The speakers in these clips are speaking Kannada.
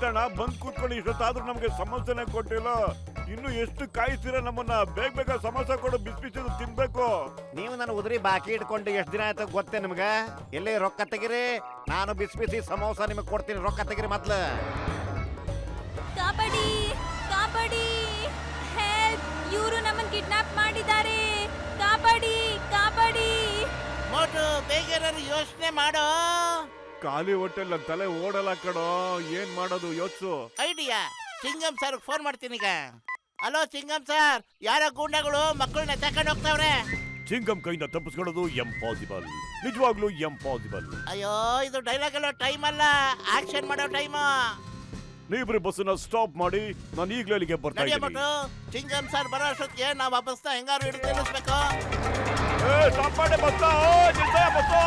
ಆಯ್ತಣ್ಣ, ಬಂದ್ ಕೂತ್ಕೊಂಡು ಇಷ್ಟೊತ್ತಾದ್ರೂ ನಮ್ಗೆ ಸಮೋಸನೆ ಕೊಟ್ಟಿಲ್ಲ. ಇನ್ನು ಎಷ್ಟು ಕಾಯಿಸ್ತೀರ ನಮ್ಮನ್ನ? ಬೇಗ ಬೇಗ ಸಮೋಸ ಕೊಡು, ಬಿಸಿ ಬಿಸಿ ತಿನ್ಬೇಕು. ನೀವು ನನ್ನ ಉದುರಿ ಬಾಕಿ ಇಟ್ಕೊಂಡು ಎಷ್ಟು ದಿನ ಆಯ್ತು ಗೊತ್ತೇ ನಿಮ್ಗ? ಎಲ್ಲಿ ರೊಕ್ಕ ತೆಗಿರಿ, ನಾನು ಬಿಸಿ ಬಿಸಿ ಸಮೋಸ ನಿಮಗೆ ಕೊಡ್ತೀನಿ. ರೊಕ್ಕ ತೆಗಿರಿ ಮೊದ್ಲು. ಕಾಪಾಡಿ ಕಾಪಾಡಿ, ಹೆಲ್ಪ್! ಇವರು ನಮ್ಮನ್ನ ಕಿಡ್ನಾಪ್ ಮಾಡಿದ್ದಾರೆ. ಕಾಪಾಡಿ ಕಾಪಾಡಿ. ಮೋಟು ಬೇಗ ಯೋಚನೆ ಮಾಡೋ. ಖಾಲಿ ಹೊಟ್ಟೆಲ್ ನನ್ ತಲೆ ಓಡಲ್ಲ ಕಣೋ, ಏನ್ ಮಾಡೋದು ಯೋಚ್ಸು. ಐಡಿಯಾ, ಚಿಂಗಂ ಸರ್ ಫೋನ್ ಮಾಡ್ತೀನಿ ಈಗ. ಹಲೋ ಚಿಂಗಂ ಸರ್, ಯಾರೋ ಗೂಂಡಗಳು ಮಕ್ಕಳನ್ನ ತಕೊಂಡು ಹೋಗ್ತಾವ್ರೆ. ಚಿಂಗಂ ಕೈಯಿಂದ ತಪ್ಪಿಸ್ಕೊಳ್ಳೋದು ಎಂಪಾಸಿಬಲ್, ನಿಜವಾಗ್ಲೂ ಎಂಪಾಸಿಬಲ್. ಅಯ್ಯೋ, ಇದು ಡೈಲಾಗ್ ಅಲ್ಲ, ಟೈಮ್ ಅಲ್ಲ, ಆಕ್ಷನ್ ಮಾಡೋ ಟೈಮ್. ನೀವ್ರಿ ಬಸ್ಸನ್ನ ಸ್ಟಾಪ್ ಮಾಡಿ, ನಾನು ಈಗಲೇ ಅಲ್ಲಿಗೆ ಬರ್ತಾ ಇದ್ದೀನಿ. ಮೋಟು, ಚಿಂಗಂ ಸರ್ ಬರೋ ಅಷ್ಟೊತ್ತಿಗೆ ನಾವು ಆ ಬಸ್ನ ಹೆಂಗಾರು ಹಿಡಿದು ನಿಲ್ಲಿಸ್ಬೇಕು. ಸ್ಟಾಪ್ ಮಾಡಿ ಬಸ್ಸ, ಬಸ್ಸು.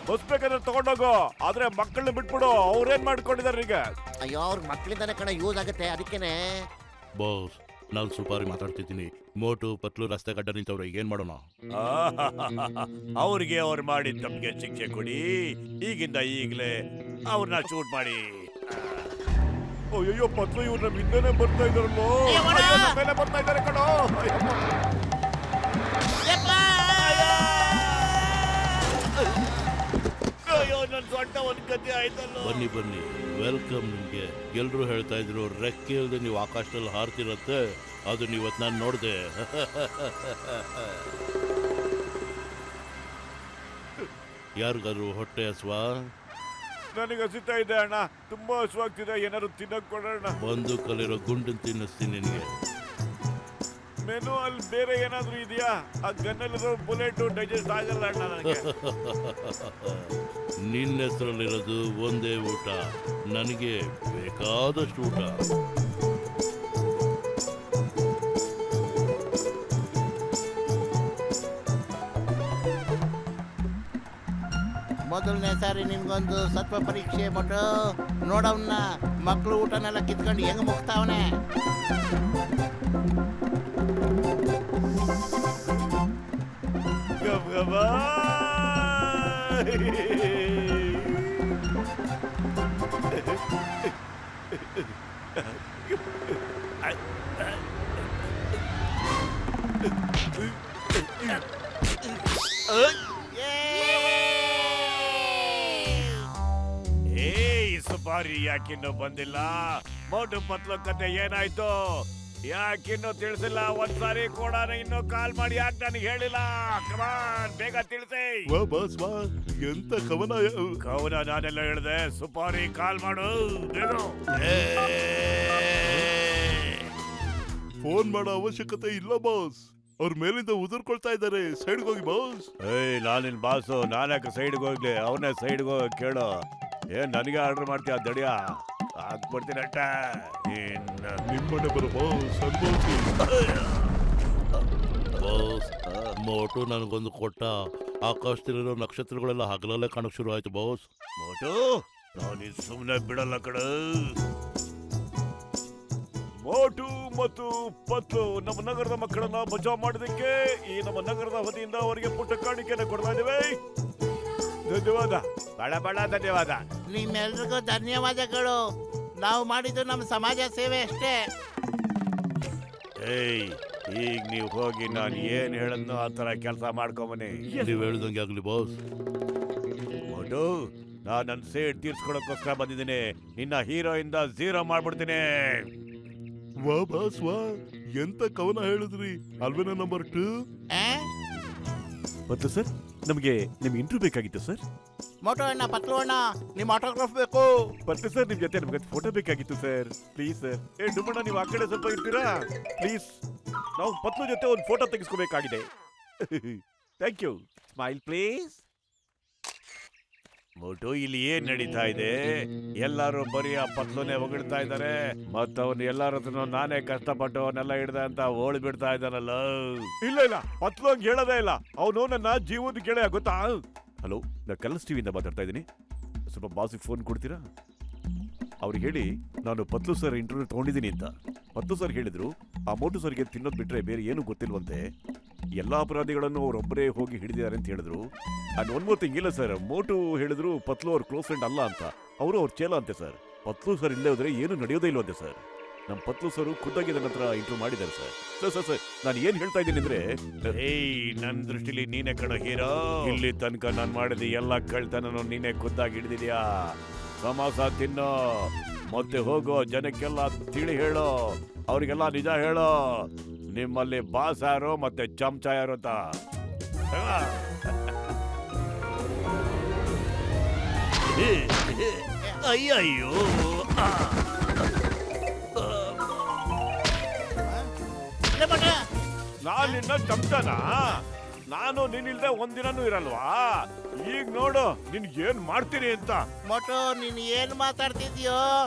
ಬಸ್ ಬೇಕಾದ್ರೆ ತಗೊಂಡೋಗು, ಆದ್ರೆ ಮಕ್ಕಳನ್ನ ಬಿಟ್ಬಿಡು. ಅವ್ರೇನ್ ಮಾಡ್ಕೊಂಡಿದಾರೆ ಈಗ? ಅಯ್ಯೋ, ಅವ್ರ ಮಕ್ಳಿಂದಾನೆ ಕಣ ಯೂಸ್ ಆಗುತ್ತೆ, ಅದಕ್ಕೇನೆ. ಬಾಸ್, ನಾನು ಸುಪಾರಿ ಮಾತಾಡ್ತಿದ್ದೀನಿ. ಮೋಟು ಪತ್ಲು ರಸ್ತೆ ಗಡ್ಡ ನಿಂತವ್ರೆ, ಏನ್ ಮಾಡೋಣ? ಅವ್ರಿಗೆ ಅವ್ರು ಮಾಡಿದ ತಮ್ಗೆ ಶಿಕ್ಷೆ ಕೊಡಿ. ಈಗಿಂದ ಈಗಲೇ ಅವ್ರನ್ನ ಶೂಟ್ ಮಾಡಿ. ಅಯ್ಯೋ ಪತ್ಲು, ಇವ್ರನ್ನ ಹಿಂದೆನೆ ಬರ್ತಾ ಇದಾರಲ್ಲೋ, ಮೇಲೆ ಬರ್ತಾ ಇದಾರೆ ಕಣೋ. ಅಯ್ಯೋ, ನನ್ ಸೊಂಟ ಒಂದ್ ಗತಿ ಆಯ್ತಲ್ಲ. ಬನ್ನಿ ಬನ್ನಿ, ವೆಲ್ಕಮ್ ನಿಮ್ಗೆ. ಎಲ್ರು ಹೇಳ್ತಾ ಇದ್ರು ರೆಕ್ಕೆ ಇಲ್ದೆ ನೀವು ಆಕಾಶದಲ್ಲಿ ಹಾರ್ತಿರತ್ತೆ, ಅದು ನೀವತ್ ನಾನು ನೋಡ್ದೆ. ಯಾರಿಗಾದ್ರು ಹೊಟ್ಟೆ ಹಸ್ವಾ? ನನಗೆ ಹಸಿತಾ ಇದೆ ಅಣ್ಣ, ತುಂಬಾ ಹಸುವಾಗ್ತಿದೆ. ಏನಾದ್ರು ತಿನ್ನಕ್ ಕೊಡೋಣ. ಬಂದು ಕಲಿರೋ ಗುಂಡನ್ ತಿನ್ನಿಸ್ತೀನಿ ನಿನಗೆ. ಮೆನು ಅಲ್ಲಿ ಬೇರೆ ಏನಾದ್ರು ಇದೆಯಾ? ಆ ಗನ್ನಲ್ಲಿರೋ ಬುಲೆಟ್ ಡೈಜೆಸ್ಟ್ ಆಗಲ್ಲ ಅಣ್ಣ ನನಗೆ. ನಿನ್ನ ಹೆಸರಲ್ಲಿರೋದು ಒಂದೇ ಊಟ, ನನಗೆ ಬೇಕಾದಷ್ಟು ಊಟ. ಮೊದಲನೇ ಸಾರಿ ನಿನ್ಗೊಂದು ಸತ್ವ ಪರೀಕ್ಷೆ ಮೋಟು. ನೋಡವ್ನ ಮಕ್ಳು ಊಟನೆಲ್ಲ ಕಿತ್ಕೊಂಡು ಹೆಂಗ್ ಮುಗ್ತಾವನೆ. ಸುಪಾರಿ ಯಾಕಿನ್ನೂ ಬಂದಿಲ್ಲ? ಮೋಟು ಪತ್ಲು ಕತೆ ಏನಾಯ್ತು? ಯಾಕಿನ್ನೂ ತಿಳಿಸಿಲ್ಲ? ಒಂದ್ಸಾರಿ ಕೂಡ ಇನ್ನು ಕಾಲ್ ಮಾಡಿ ಯಾಕೆ ನನಗೆ ಹೇಳಿಲ್ಲ? ಕಮಾನ್, ಬೇಗ ತಿಳಿಸಿ. ಎಂತ ಕವನ? ಕವನ ನಾನೆಲ್ಲ ಹೇಳಿದೆ. ಸುಪಾರಿ ಕಾಲ್ ಮಾಡು. ಫೋನ್ ಮಾಡೋ ಅವಶ್ಯಕತೆ ಇಲ್ಲ ಬಾಸ್, ಅವ್ರ ಮೇಲಿಂದ ಉದುರ್ಕೊಳ್ತಾ ಇದ್ದಾರೆ. ಸೈಡ್ಗೆ ಹೋಗಿ ಬಾಸ್. ನಾನಿನ್ ಬಾಸು, ನಾನ್ಯಾಕೆ ಸೈಡ್ಗೆ ಹೋಗ್ಲಿ? ಅವನೇ ಸೈಡ್ಗೆ ಹೋಗ ಕೇಳು. ಏನ್ ನನಗೆ ಆರ್ಡರ್ ಮಾಡ್ತೀಯ? ದಡಿಯ ಹಾಕ್ಬಿಡ್ತೀನಿ ಅಟ್ಟ. ನಿಮ್ಮನೆ ಬರೋ ಬಾಸ್, ಅನ್ಭವಿಸಿ. ಬಾಸ್, ಮೋಟು ನನಗೊಂದು ಕೊಟ್ಟ. ಆಕಾಶದಲ್ಲಿರೋ ನಕ್ಷತ್ರಗಳೆಲ್ಲ ಹಗಲಲ್ಲೇ ಕಾಣಕ್ ಶುರು ಆಯ್ತು ಬಾಸ್. ಮೋಟು, ನಾನು ಸುಮ್ಮನೆ ಬಿಡಲ್ಲ ಕಡ. ಮೋಟು ಮತ್ತು ಪತ್ಲು ನಮ್ಮ ನಗರದ ಮಕ್ಕಳನ್ನ ಬಚಾವ್ ಮಾಡೋದಕ್ಕೆ ಈ ನಮ್ಮ ನಗರದ ವತಿಯಿಂದ ಅವರಿಗೆ ಪುಟ್ಟ ಕಾಣಿಕೆಯನ್ನು ಕೊಡ್ತಾ ಇದ್ದೇವೆ. ಧನ್ಯವಾದ, ಬಹಳ ಬಹಳ ಧನ್ಯವಾದ. ನಿಮ್ಮೆಲ್ರಿಗೂ ಧನ್ಯವಾದಗಳು. ನಾವು ಮಾಡಿದ್ದು ನಮ್ಮ ಸಮಾಜ ಸೇವೆ ಅಷ್ಟೇ. ಈಗ ನೀವು ಹೋಗಿ ನಾನು ಏನ್ ಹೇಳದ್ನೋ ಆ ತರ ಕೆಲಸ ಮಾಡ್ಕೊಂಬನಿ. ನೀವು ಹೇಳ್ದಂಗೆ ಆಗ್ಲಿ ಬಾಸ್. ಮೋಟು, ನಾನು ನನ್ನ ಸೇಡ್ ತೀರ್ಸ್ಕೊಳಕ್ಕೋಸ್ಕರ ಬಂದಿದ್ದೀನಿ. ನಿನ್ನ ಹೀರೋ ಇಂದ ಝೀರೋ ಮಾಡ್ಬಿಡ್ತೀನಿ. ವಾ ಬಾಸ್ ವಾ, ಎಂತ ಕವನ ಹೇಳಿದ್ರಿ? ಅಲ್ವೇನ ನಂಬರ್ 2? ಮತ್ತು ಸರ್, ನಮಗೆ ನಿಮ್ಗೆ ಇಂಟರ್ವ್ಯೂ ಬೇಕಾಗಿತ್ತು ಸರ್. ಮೋಟು ಅಣ್ಣ, ಪತ್ಲು ಅಣ್ಣ, ನಿಮ್ಮ ಆಟೋಗ್ರಾಫ್ ಬೇಕು. ಮತ್ತೆ ಸರ್, ನಿಮ್ ಜೊತೆ ನಮ್ಗೆ ಫೋಟೋ ಬೇಕಾಗಿತ್ತು ಸರ್. Please sir. ಡುಮ್ಮಣ್ಣ, ನೀವು ಆ ಕಡೆ ಸ್ವಲ್ಪ ಇರ್ತೀರಾ ಪ್ಲೀಸ್? ನಾವು ಪತ್ಲು ಜೊತೆ ಒಂದು ಫೋಟೋ ತೆಗೆಸ್ಕೋಬೇಕಾಗಿದೆ. Thank you. Smile please. Motu, ಇಲ್ಲಿ ಏನ್ ನಡೀತಾ ಇದೆ? ಎಲ್ಲಾರು ಬರೀ ಆ ಪತ್ಲುನೇ ಹೊಗಳ್ತಾ ಇದ್ದಾರೆ. ಮತ್ತವನ್ ಎಲ್ಲಾರ ಹತ್ರ ನಾನೇ ಕಷ್ಟಪಟ್ಟು ಅವನ್ನೆಲ್ಲ ಹಿಡ್ದ ಅಂತ ಓಳ್ ಬಿಡ್ತಾ ಇದ್ದಾನಲ್ಲ. ಇಲ್ಲ ಇಲ್ಲ, ಪತ್ಲು ಹಂಗ್ ಹೇಳೋದೇ ಇಲ್ಲ. ಅವನು ನನ್ನ ಜೀವದ ಗೆಳೆಯ, ಗೊತ್ತಾ? ಹಲೋ, ನಾ ಕಲರ್ಸ್ ಟಿವಿಯಿಂದ ಮಾತಾಡ್ತಾ ಇದ್ದೀನಿ. ಸ್ವಲ್ಪ ಬಾಸಿಗೆ ಫೋನ್ ಕೊಡ್ತೀರಾ? ಅವ್ರಿಗೆ ಹೇಳಿ ನಾನು ಪತ್ಲು ಸರ್ ಇಂಟರ್ವ್ಯೂ ತಗೊಂಡಿದ್ದೀನಿ ಅಂತ. ಪತ್ಲು ಸರ್ ಹೇಳಿದ್ರು ಆ ಮೋಟು ಸರ್ಗೆ ತಿನ್ನೋದು ಬಿಟ್ರೆ ಬೇರೆ ಏನು ಗೊತ್ತಿಲ್ವಂತೆ. ಎಲ್ಲಾ ಅಪರಾಧಿಗಳನ್ನು ಅವರೊಬ್ಬರೇ ಹೋಗಿ ಹಿಡಿದಿದ್ದಾರೆ ಅಂತ ಹೇಳಿದ್ರು. ಅಂಡ್ ಒನ್ ಮೋರ್ ಥಿಂಗ್, ಇಲ್ಲ ಸರ್, ಮೋಟು ಹೇಳಿದ್ರು ಪತ್ಲು ಅವ್ರ ಕ್ಲೋಸ್ ಫ್ರೆಂಡ್ ಅಲ್ಲ ಅಂತ. ಅವರು ಅವ್ರ ಚೇಲ ಅಂತೆ ಸರ್. ಪತ್ಲು ಸರ್ ಇಲ್ಲೇ ಹೋದ್ರೆ ಏನು ನಡೆಯೋದೇ ಇಲ್ವಂತೆ ಸರ್. ನಮ್ಮ ಪತ್ಲು ಸರ್ ಖುದ್ದಾಗಿ ನನ್ನ ಹತ್ರ ಇಂಟ್ರೂ ಮಾಡಿದ್ದಾರೆ ಸರ್. ಸರ್ ನಾನು ಏನ್ ಹೇಳ್ತಾ ಇದ್ದೀನಿ ಅಂದ್ರೆ, ನನ್ನ ದೃಷ್ಟಿಲಿ ನೀನೇ ಕಣ ಹೀರೋ. ಇಲ್ಲಿ ತನಕ ನಾನು ಮಾಡಿದ ಎಲ್ಲ ಕಳ್ತನನು ನೀನೇ ಖುದ್ದಾಗಿ ಹಿಡಿದಿದ್ಯಾ. ಸಮೋಸ ತಿನ್ನೋ, ಮತ್ತೆ ಹೋಗೋ, ಜನಕ್ಕೆಲ್ಲ ತಿಳಿ ಹೇಳೋ, ಅವ್ರಿಗೆಲ್ಲ ನಿಜ ಹೇಳೋ, ನಿಮ್ಮಲ್ಲಿ ಬಾಸ್ ಯಾರು ಮತ್ತೆ ಚಮಚ ಯಾರು ಅಂತ. ಅಯ್ಯಯ್ಯೋ, ಲೇ ಮೋಟು, ನಾನು ನಿನ್ನ ಚಮಚನ? ನಾನು ನೀನಿಲ್ದೆ ಒಂದಿನನೂ ಇರಲ್ವಾ? ಈಗ ನೋಡು ನಿನ್ ಏನ್ ಮಾಡ್ತೀನಿ ಅಂತ. ಮೋಟು ನೀನ್ ಏನ್ ಮಾತಾಡ್ತಿದ್ಯೋ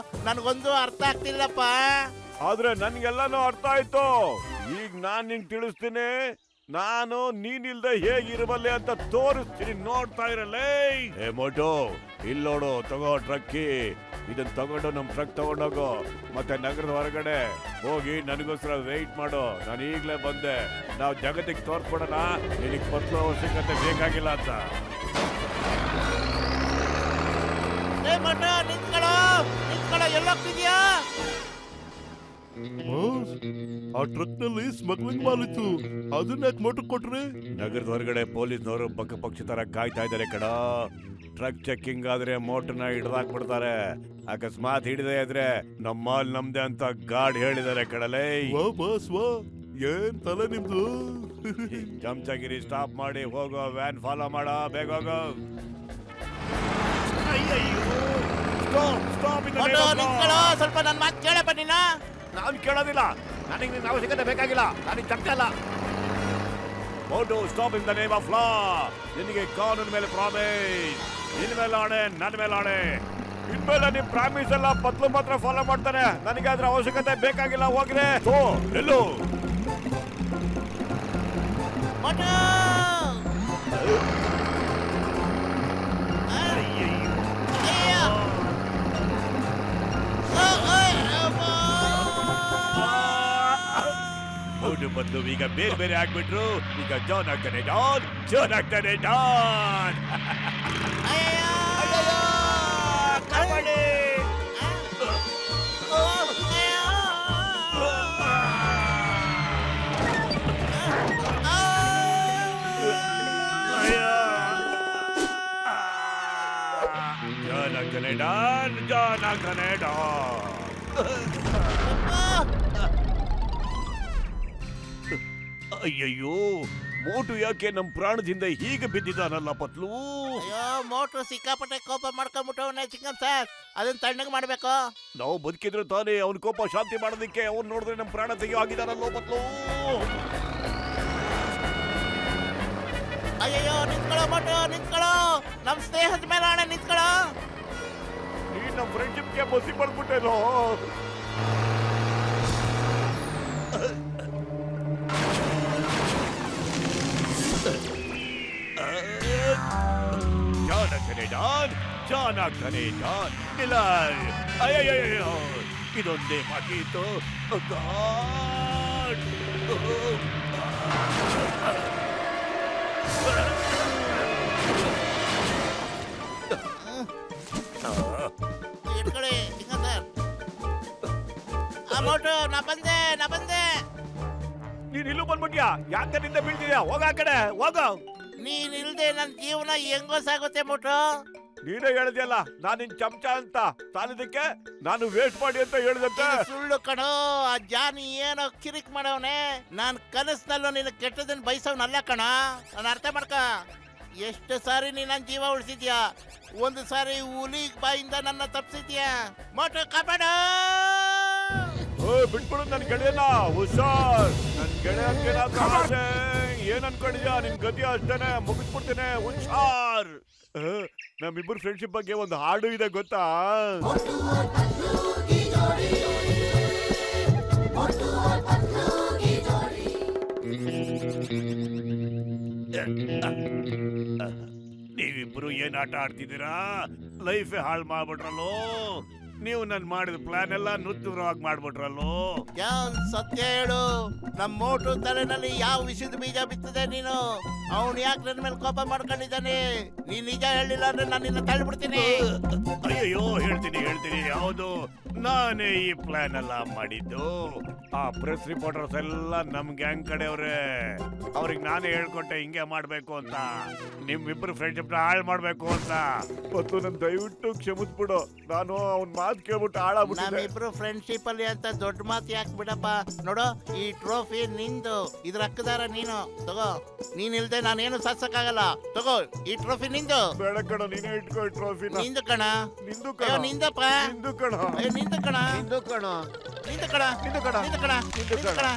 ನನ್ಗೊಂದು ಅರ್ಥ ಆಗ್ತಿಲ್ಲಪ್ಪ. ಆದ್ರೆ ನನ್ಗೆಲ್ಲಾನು ಅರ್ಥ ಆಯ್ತು. ಈಗ ನಾನ್ ನಿಂಗ್ ತಿಳಿಸ್ತೀನಿ, ನಾನು ನೀನಿಲ್ದೆ ಹೇಗಿರಬಲ್ಲೆ ಅಂತ ತೋರಿಸ್ತೀನಿ, ನೋಡ್ತಾ ಇರಲ್ಲೇ. ಏ ಮೋಟು, ಇಲ್ಲಿ ನೋಡು, ತಗೋ ಟ್ರಕ್ಕಿ. ಇದನ್ನ ತಗೊಂಡು ನಮ್ ಟ್ರಕ್ ತಗೊಂಡೋಗು, ಮತ್ತೆ ನಗರದ ಹೊರಗಡೆ ಹೋಗಿ ನನಗೋಸ್ಕರ ವೆಯ್ಟ್ ಮಾಡು. ನಾನು ಈಗ್ಲೇ ಬಂದೆ. ನಾವು ಜಗತ್ತಿಗೆ ತೋರ್ಸ್ಕೊಡೋಣ ನಿನಗೆ ಪತ್ಲು ಅವಶ್ಯಕತೆ ಬೇಕಾಗಿಲ್ಲ ಅಂತ. ಲೇ ಮೋಟು, ನಿಂತ್ಕೊಳ್ಳೋ, ಎಲ್ಲೋಗ್ತಿದ್ಯಾ? ಆ ಟ್ರಕ್ ನಲ್ಲಿ ಸ್ಮಗ್ಲಿಂಗ್ ಮಾಲಿತ್ತು, ಅದನ್ನ ಯಾಕೆ ಮೋಟರ್ ಕೊಟ್ರಿ? ನಗರದ ಹೊರಗಡೆ ಪೊಲೀಸ್ನವರು ಪಕ್ಷಿ ತರ ಕಾಯ್ತಾ ಇದ್ದಾರೆ ಕಡ. ಟ್ರಕ್ ಚೆಕ್ಕಿಂಗ್ ಆದ್ರೆ ಮೋಟರ್ನ ಹಿಡ್ದಾಕ್ಬಿಡ್ತಾರೆ. ಅಕಸ್ಮಾತ್ ಹಿಡಿದೇ ಇದ್ರೆ ನಮ್ಮಲ್ಲಿ ನಮ್ದೆ ಅಂತ ಗಾರ್ಡ್ ಹೇಳಿದ್ದಾರೆ ಕಡಲೇ. ವಾ ಬಾಸ್ ವಾ, ಏನ್ ತಲೆ ನಿಮ್ದು? ಚಮಚಗಿರಿ ಸ್ಟಾಪ್ ಮಾಡಿ ಹೋಗೋ, ವ್ಯಾನ್ ಫಾಲೋ ಮಾಡ, ಬೇಗ ಹೋಗೋ. ಮೋಟು ನಿಂತ್ಕೊಳ್ಳೋ, ಸ್ವಲ್ಪ ನನ್ ಮಾತು ಕೇಳಪ್ಪ ನೀನು. ನಾನು ಕೇಳೋದಿಲ್ಲ. ನನಗೆ ನಿನ್ನ ಅವಶ್ಯಕತೆ ಬೇಕಾಗಿಲ್ಲ. ನನಗೆ ಚಮಚ ಅಲ್ಲ. Motu, stop in the name of law. ನಿನಗೆ ಕಾನೂನು ಮೇಲೆ ಪ್ರಾಮಿಸ್. ನಿನ್ ಮೇಲೆ ಆಣೆ, ನನ್ನ ಮೇಲೆ ಆಣೆ. ಇನ್ಮೇಲೆ ನಿಮ್ ಪ್ರಾಮಿಸ್ ಎಲ್ಲ ಪತ್ಲು ಮಾತ್ರ ಫಾಲೋ ಮಾಡ್ತಾನೆ. ನನಗೆ ಅದ್ರ ಅವಶ್ಯಕತೆ ಬೇಕಾಗಿಲ್ಲ. ಹೋಗ್ರೆ ಎಲ್ಲೋ ಮೋಟು, ಅಯ್ಯೋ. ಮೋಟು ಬದಲು ಈಗ ಬೇರೆ ಬೇರೆ ಆಗ್ಬಿಟ್ರು. ಈಗ ಜಾನ್ ಆಗ್ತಾನೆ ಡಾನ್, ಜಾನ್ ಆಗ್ತಾನೆ ಡಾನ್. ಅಯ್ಯೋ. ಕಬಡ್ಡಿ. ಜಾನ್ ಆಗ್ತಾನೆ ಡಾನ್, ಜಾನ್ ಆಗ್ತಾನೆ ಡಾನ್. ಅಯ್ಯಯ್ಯೋ, ಮೋಟು ಯಾಕೆ ನಮ್ ಪ್ರಾಣದಿಂದ ಹೀಗೆ ಬಿದ್ದಿದ್ದಾನಲ್ಲ ಪತ್ಲು? ಅಯ್ಯೋ, ಮೋಟ್ರು ಸಿಕ್ಕಾಪಟ್ಟೆ ಕೋಪ ಮಾಡ್ಕೊಂಡ್ಬಿಟ್ಟವನೇ ಚಿಂಗಂ ಸರ್. ಅದನ್ನ ತಣ್ಣಗೆ ಮಾಡ್ಬೇಕು. ನಾವು ಬದುಕಿದ್ರೆ ತಾನೇ ಅವನ ಕೋಪ ಶಾಂತಿ ಮಾಡೋದಕ್ಕೆ. ಅವ್ನು ನೋಡಿದ್ರೆ ನಮ್ ಪ್ರಾಣ ತೆಗಿಯೋ ಆಗಿದಾನಲ್ಲೋ ಪತ್ಲು. ಅಯ್ಯಯ್ಯೋ, ನಿಂತ್ಕೊಳ್ಳೋ ಮೋಟು, ನಿಂತ್ಕೊಳ್ಳೋ. ನಮ್ ಸ್ನೇಹದ ಮೇಲೆ ಆಣೆ, ನಿಂತ್ಕೊಳ್ಳೋ. ನೀನ್ ನಮ್ ಫ್ರೆಂಡ್ಶಿಪ್ಗೆ ಬಸಿ ಪಡ್ಬಿಟ್ಟೇನೋ. ಜಾನ್ ಆಗ್ತಾನೆ ಡಾನ್, ಜಾನ್ ಆಗ್ತಾನೆ ಡಾನ್. ಇಲ್ಲ, ಅಯ್ಯಯ್ಯೋ, ಇದೊಂದೇ ಬಾಕಿ ಇತ್ತು. ಗಾಡ್. ಇಟ್ಕೊಳ್ಳಿ ಚಿಂಗಂ ಸರ್. ಆ ಮೋಟು, ನಾ ಬಂದೆ. ನೀನ್ ಇಲ್ಲೂ ಬಂದ್ಬಿಟ್ಯಾ? ಯಾಕೆ ನಿಂದ ಬೀಳ್ತಿದ್ಯಾ? ಹೋಗ ಆ ಕಡೆ ಹೋಗ. ನೀನ್ ಇಲ್ದೆ ನನ್ ಜೀವನ ಹೆಂಗೋ ಸಾಗುತ್ತೆ ಮೋಟು. ನೀನೇ ಹೇಳಿದ್ಯಲ್ಲ ನಾನು ನಿನ್ ಚಮಚ ಅಂತ. ಸಾಲಿದಕ್ಕೆ ನಾನು ವೇಸ್ಟ್ ಮಾಡಿ ಅಂತ ಹೇಳಿದಂತೆ. ಇದು ಸುಳ್ಳು ಕಣೋ. ಆ ಜಾನಿ ಏನೋ ಕಿರಿಕ್ ಮಾಡವನೆ. ನಾನ್ ಕನಸ್ನಲ್ಲೂ ನಿನ್ನ ಕೆಟ್ಟದನ್ನ ಬಯಸವನಲ್ಲ ಕಣ. ನಾನು ಅರ್ಥ ಮಾಡ್ಕ. ಎಷ್ಟು ಸಾರಿ ನೀ ನನ್ನ ಜೀವ ಉಳಿಸಿದ್ಯಾ. ಒಂದು ಸಾರಿ ಹುಲಿ ಬಾಯಿಂದ ನನ್ನ ತಪ್ಪಿಸಿದ್ಯಾ. ಮೋಟು ಕಾಪಾಡ. ಬಿಟ್ಬಿಡು ನನ್ ಗೆಳೆಯಲ್ಲ. ಹುಷಾರ್. ನನ್ ಗೆಳೆಯ ಏನ್ ಅನ್ಕೊಂಡಿದ್ಯಾ? ನಿನ್ ಗತಿ ಅಷ್ಟೇನೆ, ಮುಗಿಸ್ಬಿಡ್ತೇನೆ. ಹುಷಾರ್. ನಮ್ಮಿಬ್ಬರು ಫ್ರೆಂಡ್ಶಿಪ್ ಬಗ್ಗೆ ಒಂದು ಹಾಡು ಇದೆ ಗೊತ್ತಾ? ನೀವಿಬ್ರು ಏನ್ ಆಟ ಆಡ್ತಿದ್ದೀರಾ? ಲೈಫ್ ಹಾಳು ಮಾಡ್ಬಿಟ್ರಲ್ಲೋ. ನೀವು ನನ್ ಮಾಡಿದ ಪ್ಲಾನ್ ಎಲ್ಲ ನುಚ್ಚುರವಾಗಿ ಮಾಡ್ಬಿಟ್ರಲ್ಲೋ. ಸತ್ಯ ಹೇಳು, ನಮ್ಮ ಮೋಟು ತಲೆನಲ್ಲಿ ಯಾವ ವಿಷಯದ ಬೀಜ ಬಿತ್ತದೆ ನೀನು? ಅವನು ಯಾಕೆ ನನ್ನ ಮೇಲೆ ಕೋಪ ಮಾಡ್ಕೊಂಡಿದ್ದಾನೆ? ನೀನ್ ನಿಜ ಹೇಳಿಲ್ಲ ಅಂದ್ರೆ ನಾನು ನಿನ್ನ ತಳ್ಳಿಬಿಡ್ತೀನಿ. ಅಯ್ಯಯ್ಯೋ, ಹೇಳ್ತೀನಿ ಯಾವುದು, ನಾನೇ ಈ ಪ್ಲಾನ್ ಎಲ್ಲ ಮಾಡಿದ್ದು. ಆ ಪ್ರೆಸ್ ರಿಪೋರ್ಟರ್ಸ್ ಎಲ್ಲ ನಮ್ ಗ್ಯಾಂಗ್ ಕಡೆಯವ್ರೆ. ಅವ್ರಿಗೆ ನಾನೇ ಹೇಳ್ಕೊಟ್ಟೆ ಹಿಂಗೆ ಮಾಡ್ಬೇಕು ಅಂತ, ನಿಮ್ಮಿಬ್ರು ಫ್ರೆಂಡ್ಶಿಪ್ ನ ಹಾಳು ಮಾಡ್ಬೇಕು ಅಂತ. ಮತ್ತು ನನ್ ದಯವಿಟ್ಟು ಕ್ಷಮಿಸ್ಬಿಡು, ನಾನು ಅವ್ನ್ ಮಾತು ಕೇಳ್ಬಿಟ್ಟು ಹಾಳಾಗ್ಬಿಟ್ಟಿದ್ದೆ. ನಮ್ಮಿಬ್ರು ಫ್ರೆಂಡ್ಶಿಪ್ ಅಲ್ಲಿ ಅಂತ ದೊಡ್ಡ ಮಾತು ಯಾಕೆ ಬಿಡಪ್ಪ. ನೋಡು, ಈ ಟ್ರೋಫಿ ನಿಂದು, ಇದ್ರ ಹಕ್ಕದಾರ ನೀನು. ತಗೋ, ನೀನ್ ಇಲ್ದೆ ನಾನೇನು ಸಾಧಿಸಕ್ಕಾಗಲ್ಲ. ತಗೋ, ಈ ಟ್ರೋಫಿ ನಿಂದು. ಬೇಡ ಕಣ, ನೀನೇ ಇಟ್ಕೋ ಈ ಟ್ರೋಫಿನ. ನಿಂದು ಕಣ. ನಿಂದು ಅಯ್ಯೋ, ಕಣ, ನಿಂದಪ್ಪ. ನಿಂದು ಕಣ, ನಿಂದು ಕಣ. ನಿಂದು ಕಣೋ. ನಿಂದು ಕಣ. ನಿಂದು ಕಣ, ನಿಂದು ಕಣ. ನಿಂದು ನಿಂದು ಕಣ. ಕಣ.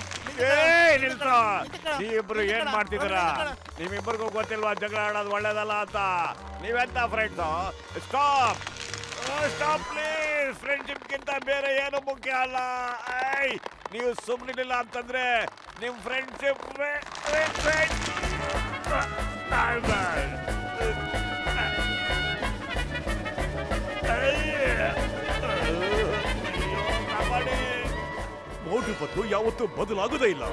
ಏಯ್, ನಿಲ್ಸೋ. ನಿಂದು ಕಣ. ನೀವಿಬ್ರು ಏನ್ ಮಾಡ್ತಿದ್ದೀರಾ? ನಿಂದು ಕಣ. ನಿಮ್ಮಿಬ್ಬರಿಗೂ ಗೊತ್ತಿಲ್ವಾ ಜಗಳ ಆಡೋದು ಒಳ್ಳೇದಲ್ಲ ಅಂತ? ನೀವೆಂತ friends? Stop stop please. Friendship ಗಿಂತ ಬೇರೆ ಏನು ಮುಖ್ಯ ಅಲ್ಲ. ಐ, ನೀವು ಸುಮ್ಮನಿಲ್ಲ ಅಂತಂದ್ರೆ ನಿಮ್ ಫ್ರೆಂಡ್ಶಿಪ್ ಮೋಟು ಪತ್ತು ಯಾವತ್ತೂ ಬದಲಾಗುವುದೇ ಇಲ್ಲ.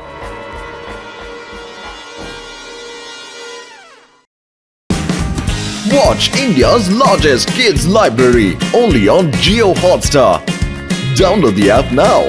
Watch India's largest kids library only on Jio Hotstar. Download the app now.